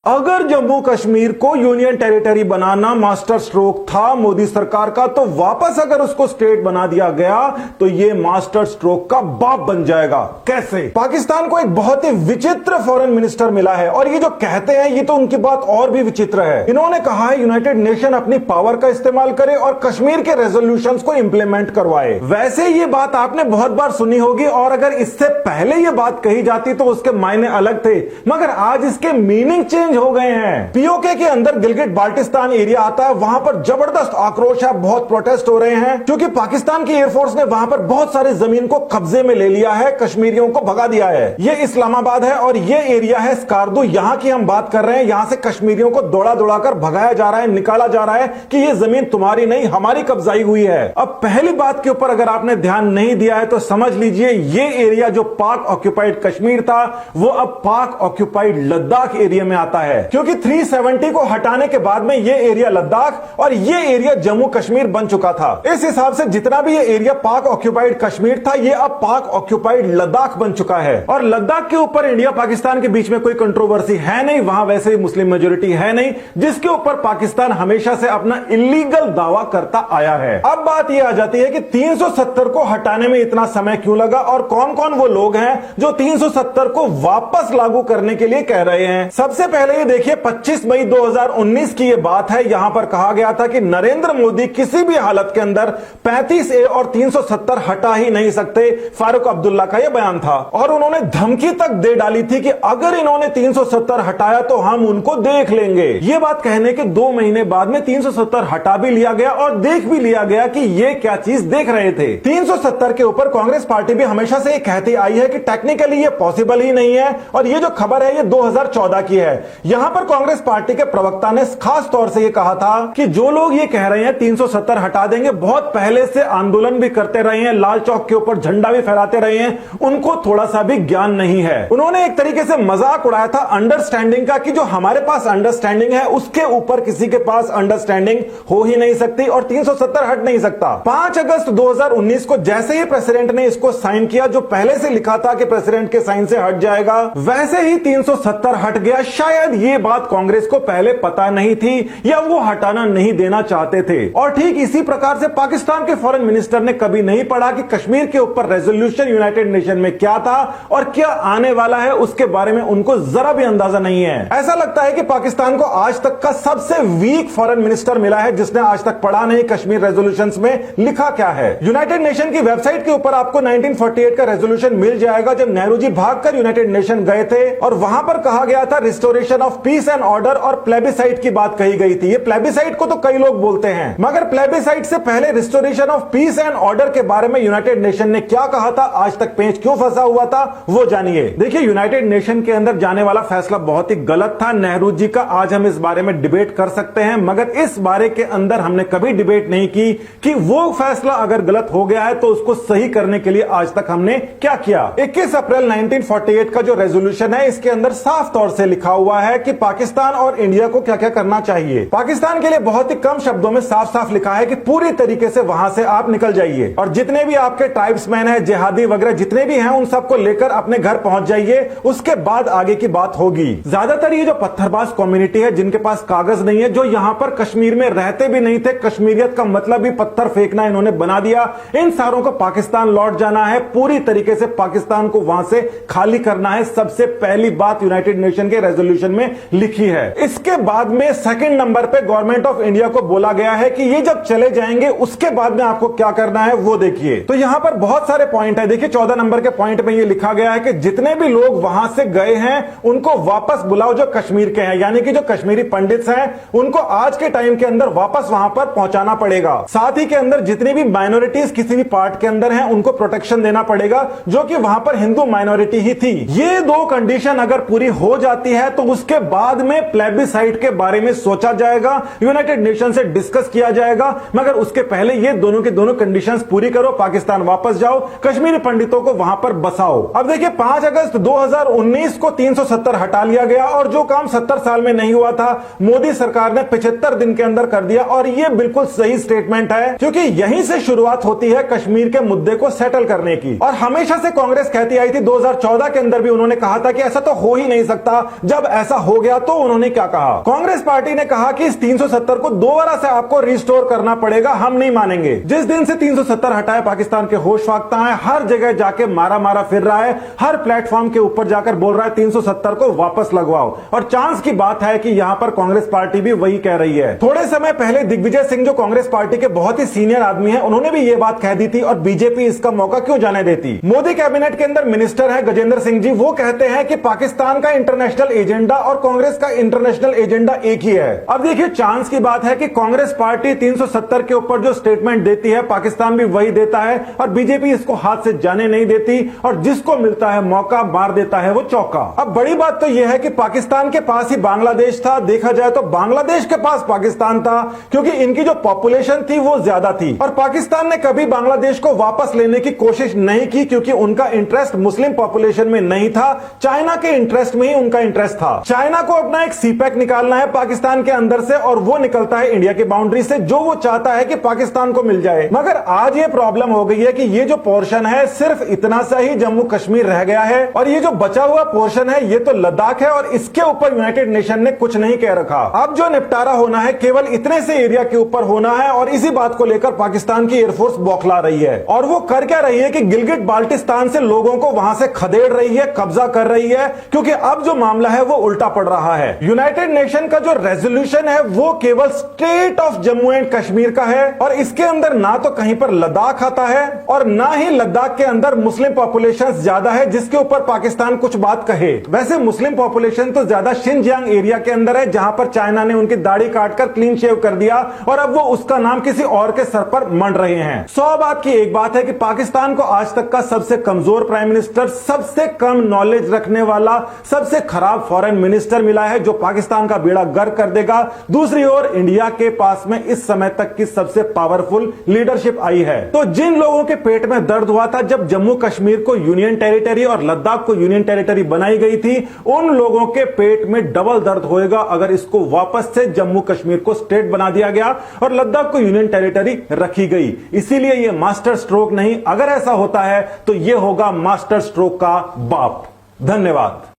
अगर जम्मू कश्मीर को union territory बनाना master stroke था मोदी सरकार का, तो वापस अगर उसको स्टेट बना दिया गया तो ये मास्टर स्ट्रोक का बाप बन जाएगा। कैसे? पाकिस्तान को एक बहुत ही विचित्र फॉरेन मिनिस्टर मिला है और ये जो कहते हैं ये तो उनकी बात और भी विचित्र है। इन्होंने कहा है यूनाइटेड नेशन अपनी पावर का इस्तेमाल करे और कश्मीर के रेजोल्यूशंस को इंप्लीमेंट करवाए। वैसे ये बात आपने बहुत बार सुनी होगी और अगर इससे पहले ये बात कही जाती तो उसके मायने अलग थे, मगर आज इसके मीनिंग चेंज हो गए हैं। पीओके के अंदर गिलगिट बाल्टिस्तान एरिया आता है, वहां पर जबरदस्त आक्रोश है, बहुत प्रोटेस्ट हो रहे हैं क्योंकि पाकिस्तान की एयरफोर्स ने वहां पर बहुत सारी जमीन को कब्जे में ले लिया है, कश्मीरियों को भगा दिया है। ये इस्लामाबाद है और ये एरिया है स्कार्दू, यहां की हम बात कर रहे हैं। यहां से कश्मीरियों को दौड़ा दौड़ा कर भगाया जा रहा है, निकाला जा रहा है कि ये जमीन तुम्हारी नहीं हमारी कब्जाई हुई है। अब पहली बात के ऊपर अगर आपने ध्यान नहीं दिया है तो समझ लीजिए ये एरिया जो पाक ऑक्यूपाइड कश्मीर था वो अब पाक ऑक्यूपाइड लद्दाख एरिया में आता है, क्योंकि 370 को हटाने के बाद में ये एरिया लद्दाख और ये एरिया जम्मू कश्मीर बन चुका था। इस हिसाब से जितना भी ये एरिया पाक ऑक्यूपाइड कश्मीर था ये अब पाक ऑक्यूपाइड लद्दाख बन चुका है। और लद्दाख के ऊपर इंडिया पाकिस्तान के बीच में कोई कंट्रोवर्सी है नहीं, वहां वैसे भी मुस्लिम मेजोरिटी है नहीं, जिसके ऊपर पाकिस्तान हमेशा से अपना इलीगल दावा करता आया है। अब बात यह आ जाती है कि 370 को हटाने में इतना समय क्यों लगा और कौन कौन वो लोग हैं जो 370 को वापस लागू करने के लिए कह रहे हैं। सबसे पहले ये देखिए 25 मई 2019 की ये बात है। यहां पर कहा गया था कि नरेंद्र मोदी किसी भी हालत के अंदर 35A और 370 हटा ही नहीं सकते। फारूक अब्दुल्ला का यह बयान था और उन्होंने धमकी तक दे डाली थी कि अगर इन्होंने 370 हटाया तो हम उनको देख लेंगे। ये बात कहने के 2 महीने बाद में 370 हटा भी लिया गया और देख भी लिया गया कि ये क्या चीज देख रहे थे। 370 के ऊपर कांग्रेस पार्टी भी हमेशा से कहती आई है कि टेक्निकली ये पॉसिबल ही नहीं है और ये जो खबर है ये 2014 की है। यहां पर कांग्रेस पार्टी के प्रवक्ता ने खास तौर से यह कहा था कि जो लोग ये कह रहे हैं 370 हटा देंगे, बहुत पहले से आंदोलन भी करते रहे हैं, लाल चौक के ऊपर झंडा भी फहराते रहे हैं, उनको थोड़ा सा भी ज्ञान नहीं है। उन्होंने एक तरीके से मजाक उड़ाया था अंडरस्टैंडिंग का कि जो हमारे पास अंडरस्टैंडिंग है उसके ऊपर किसी के पास अंडरस्टैंडिंग हो ही नहीं सकती और 370 हट नहीं सकता। 5 अगस्त 2019 को जैसे ही प्रेसिडेंट ने इसको साइन किया, जो पहले से लिखा था कि प्रेसिडेंट के साइन से हट जाएगा, वैसे ही 370 हट गया। शायद ये बात कांग्रेस को पहले पता नहीं थी या वो हटाना नहीं देना चाहते थे। और ठीक इसी प्रकार से पाकिस्तान के फॉरेन मिनिस्टर ने कभी नहीं पढ़ा कि कश्मीर के ऊपर रेजोल्यूशन यूनाइटेड नेशन में क्या था और क्या आने वाला है, उसके बारे में उनको जरा भी अंदाजा नहीं है। ऐसा लगता है कि पाकिस्तान को आज तक का सबसे वीक फॉरेन मिनिस्टर मिला है जिसने आज तक पढ़ा नहीं कश्मीर रेजोल्यूशंस में लिखा क्या है। यूनाइटेड नेशन की वेबसाइट के ऊपर आपको 1948 का रेजोल्यूशन मिल जाएगा, जब नेहरू जी भागकर यूनाइटेड नेशन गए थे और वहां पर कहा गया था restoration of peace and order और प्लेबिसाइट की बात कही गई थी। ये प्लेबिसाइट को तो कई लोग बोलते हैं, मगर प्लेबिसाइट से पहले restoration of peace and order के बारे में यूनाइटेड नेशन ने क्या कहा था, आज तक पेंच क्यों फंसा हुआ था, वो जानिए। देखिए यूनाइटेड नेशन के अंदर जाने वाला फैसला बहुत ही गलत था नेहरू जी का। आज हम इस बारे में डिबेट कर सकते हैं, मगर इस बारे के अंदर हमने कभी डिबेट नहीं की कि वो फैसला अगर गलत हो गया है तो उसको सही करने के लिए आज तक हमने क्या किया। 21 अप्रैल 1948 का जो रेजोल्यूशन है इसके अंदर साफ तौर से लिखा हुआ है कि पाकिस्तान और इंडिया को क्या क्या करना चाहिए। पाकिस्तान के लिए बहुत ही कम शब्दों में साफ साफ लिखा है कि पूरी तरीके से वहां से आप निकल जाइए और जितने भी आपके ट्राइब्समैन हैं, जिहादी वगैरह जितने भी हैं, उन सबको लेकर अपने घर पहुंच जाइए, उसके बाद आगे की बात होगी। ज्यादातर ये जो पत्थरबाज कम्युनिटी है जिनके पास कागज नहीं है, जो यहां पर कश्मीर में रहते भी नहीं थे, कश्मीरियत का मतलब ही पत्थर फेंकना इन्होंने बना दिया, इन सारों को पाकिस्तान लौट जाना है, पूरी तरीके से पाकिस्तान को वहां से खाली करना है। सबसे पहली बात यूनाइटेड नेशन के रेजोल्यूशन में लिखी है। इसके बाद में सेकंड नंबर पे गवर्नमेंट ऑफ इंडिया को बोला गया है कि ये जब चले जाएंगे उसके बाद में आपको क्या करना है वो देखिए। तो यहां पर बहुत सारे पॉइंट है। देखिए 14 नंबर के पॉइंट में ये लिखा गया है कि जितने भी लोग वहां से गए हैं उनको वापस बुलाओ, जो कश्मीर के हैं, यानी कि जो कश्मीरी पंडित हैं उनको आज के टाइम के अंदर वापस वहां पर पहुंचाना पड़ेगा। साथ ही के अंदर जितनी भी माइनॉरिटीज किसी भी पार्ट के अंदर हैं उनको प्रोटेक्शन देना पड़ेगा, जो कि वहां पर हिंदू माइनॉरिटी ही थी। ये 2 कंडीशन अगर पूरी हो जाती है तो उसके बाद में प्लेबिसाइट के बारे में सोचा जाएगा, यूनाइटेड नेशन से डिस्कस किया जाएगा, मगर उसके पहले ये दोनों की दोनों कंडीशंस पूरी करो, पाकिस्तान वापस जाओ, कश्मीरी पंडितों को वहां पर बसाओ। अब देखिए 5 अगस्त 2019 को 370 हटा लिया गया और जो काम 70 साल में नहीं हुआ था मोदी सरकार ने 75 दिन के अंदर कर दिया और ये बिल्कुल सही स्टेटमेंट है, क्योंकि यहीं से शुरुआत होती है कश्मीर के मुद्दे को सेटल करने की। और हमेशा से कांग्रेस कहती आई थी, 2014 के अंदर भी उन्होंने कहा था कि ऐसा तो हो ही नहीं सकता, जब ऐसा हो गया तो उन्होंने क्या कहा? कांग्रेस पार्टी ने कहा कि इस 370 को दोबारा से आपको रिस्टोर करना पड़ेगा, हम नहीं मानेंगे। जिस दिन से 370 हटाए पाकिस्तान के होश फाख्ता है, हर जगह जाके मारा मारा फिर रहा है, हर प्लेटफॉर्म के ऊपर जाकर बोल रहा है 370 को वापस लगवाओ। और चांस की बात है कि यहां पर कांग्रेस पार्टी भी वही कह रही है। थोड़े समय पहले दिग्विजय सिंह, जो कांग्रेस पार्टी के बहुत ही सीनियर आदमी है, उन्होंने भी यह बात कह दी थी और बीजेपी इसका मौका क्यों जाने देती। मोदी कैबिनेट के अंदर मिनिस्टर है गजेंद्र सिंह जी, वो कहते हैं कि पाकिस्तान का इंटरनेशनल एजेंडा और कांग्रेस का इंटरनेशनल एजेंडा एक ही है। अब देखिए, चांस की बात है कि कांग्रेस पार्टी 370 के ऊपर जो स्टेटमेंट देती है, पाकिस्तान भी वही देता है और बीजेपी इसको हाथ से जाने नहीं देती और जिसको मिलता है मौका मार देता है वो चौका। अब बड़ी बात तो यह है कि पाकिस्तान के पास ही बांग्लादेश था, देखा जाए तो बांग्लादेश के पास पाकिस्तान था, क्योंकि इनकी जो पॉपुलेशन थी वो ज्यादा थी और पाकिस्तान ने कभी बांग्लादेश को वापस लेने की कोशिश नहीं की, क्योंकि उनका इंटरेस्ट मुस्लिम पॉपुलेशन में नहीं था, चाइना के इंटरेस्ट में ही उनका इंटरेस्ट था। चाइना को अपना एक सीपैक निकालना है पाकिस्तान के अंदर से और वो निकलता है इंडिया की बाउंड्री से, जो वो चाहता है कि पाकिस्तान को मिल जाए। मगर आज ये प्रॉब्लम हो गई है कि ये जो पोर्शन है सिर्फ इतना सा ही जम्मू कश्मीर रह गया है और ये जो बचा हुआ पोर्शन है ये तो लद्दाख है और इसके ऊपर यूनाइटेड नेशन ने कुछ नहीं कह रखा। अब जो निपटारा होना है केवल इतने से एरिया के ऊपर होना है और इसी बात को लेकर पाकिस्तान की एयरफोर्स बौखला रही है। और वो कर क्या रही है कि गिलगिट बाल्टिस्तान से लोगों को वहां से खदेड़ रही है, कब्जा कर रही है, क्योंकि अब जो मामला है वो उल्टा पड़ रहा है। यूनाइटेड नेशन का जो रेजोल्यूशन है वो केवल state of Jammu and Kashmir का है और इसके अंदर ना तो कहीं पर लद्दाख आता है और ना ही लद्दाख के अंदर मुस्लिम पॉपुलेशन ज्यादा है जिसके ऊपर पाकिस्तान कुछ बात कहे। वैसे मुस्लिम पॉपुलेशन तो ज्यादा शिनजियांग एरिया के अंदर है, जहां पर चाइना ने उनकी दाढ़ी काटकर क्लीन शेव कर दिया और अब वो उसका नाम किसी और के सर पर मंड रहे हैं। 100 बात की एक बात है कि पाकिस्तान को आज तक का सबसे कमजोर प्राइम मिनिस्टर, सबसे कम नॉलेज रखने वाला, सबसे खराब फॉरेन मिनिस्टर मिला है जो पाकिस्तान का बेड़ा गर्क कर देगा। दूसरी ओर इंडिया के पास में इस समय तक की सबसे पावरफुल लीडरशिप आई है। तो जिन लोगों के पेट में दर्द हुआ था जब जम्मू कश्मीर को यूनियन टेरिटरी और लद्दाख को यूनियन टेरिटरी बनाई गई थी, उन लोगों के पेट में डबल दर्द होएगा अगर इसको वापस से जम्मू कश्मीर को स्टेट बना दिया गया और लद्दाख को यूनियन टेरिटरी रखी गई। इसीलिए यह मास्टर स्ट्रोक नहीं, अगर ऐसा होता है तो यह होगा मास्टर स्ट्रोक का बाप। धन्यवाद।